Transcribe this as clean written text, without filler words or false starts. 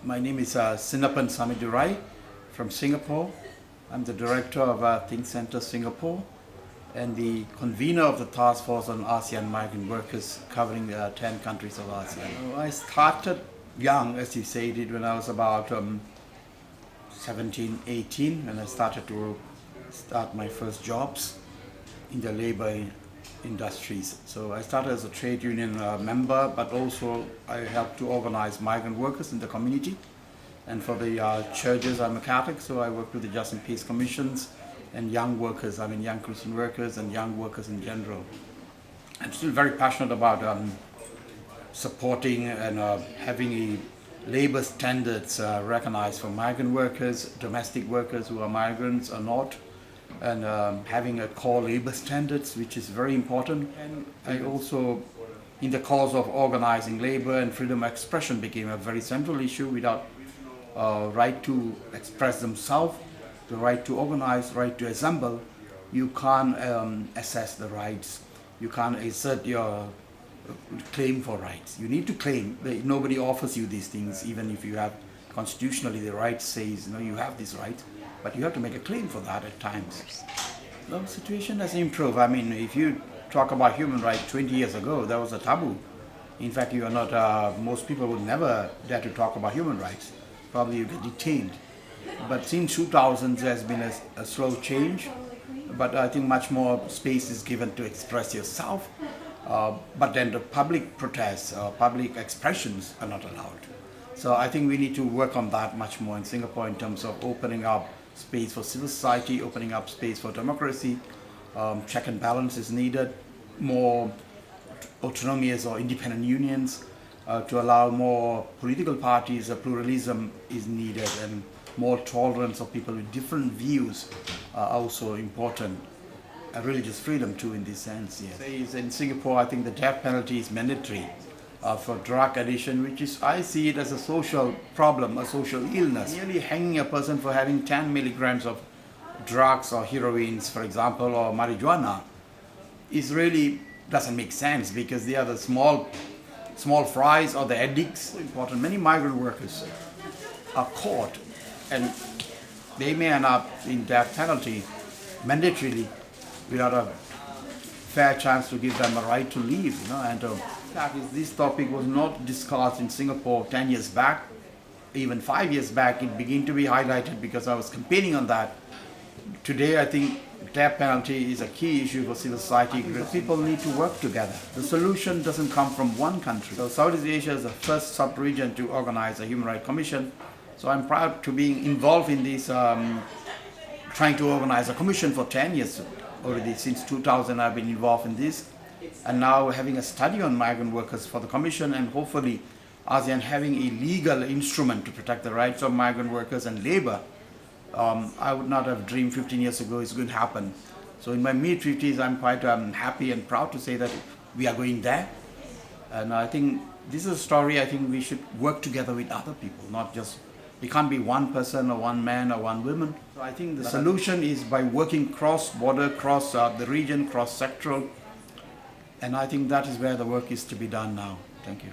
My name is Sinapan Samydorai from Singapore. I'm the director of Think Center Singapore and the convener of the task force on ASEAN migrant workers covering 10 countries of ASEAN. I started young, as you say, when I was about 17, 18, when I started to start my first jobs in the labor industries. So I started as a trade union member, but also I helped to organize migrant workers in the community. And for the churches, I'm a Catholic, so I work with the Justice and Peace Commissions and young workers, young Christian workers and young workers in general. I'm still very passionate about supporting and having a labor standards recognized for migrant workers, domestic workers who are migrants or not, and having a core labor standards, which is very important. And I also, in the cause of organizing labor and freedom of expression became a very central issue. Without right to express themselves, the right to organize, right to assemble, you can't assess the rights. You can't assert your claim for rights. You need to claim. Nobody offers you these things, even if you have constitutionally the right says, you have this right, but you have to make a claim for that at times. The situation has improved. If you talk about human rights 20 years ago, that was a taboo. In fact, you are not, most people would never dare to talk about human rights. Probably you get detained. But since 2000, there has been a slow change, but I think much more space is given to express yourself. But then the public protests, public expressions are not allowed. So I think we need to work on that much more in Singapore in terms of opening up space for civil society, opening up space for democracy. Check and balance is needed, more autonomous or independent unions to allow more political parties. Pluralism is needed, and more tolerance of people with different views are also important. Religious freedom too, in this sense. Yes. In Singapore, I think the death penalty is mandatory for drug addiction, which is, I see it as a social problem, a social illness. Nearly hanging a person for having 10 milligrams of drugs or heroines, for example, or marijuana, is really doesn't make sense, because they are the small fries or the addicts. Important. Many migrant workers are caught, and they may end up in death penalty mandatorily, without a fair chance to give them a right to leave. And this topic was not discussed in Singapore 10 years back, even 5 years back. It began to be highlighted because I was campaigning on that. Today, I think death penalty is a key issue for civil society. People need to work together. The solution doesn't come from one country. So Southeast Asia is the first sub-region to organize a Human Rights Commission. So I'm proud to be involved in this, trying to organize a commission for 10 years already. Since 2000, I've been involved in this. And now having a study on migrant workers for the commission, and hopefully ASEAN having a legal instrument to protect the rights of migrant workers and labor. I would not have dreamed 15 years ago it's going to happen. So in my mid-50s, I'm quite happy and proud to say that we are going there. And I think this is a story I think we should work together with other people, not just, it can't be one person or one man or one woman. So I think the solution is by working cross-border, cross the region, cross-sectoral. And I think that is where the work is to be done now. Thank you.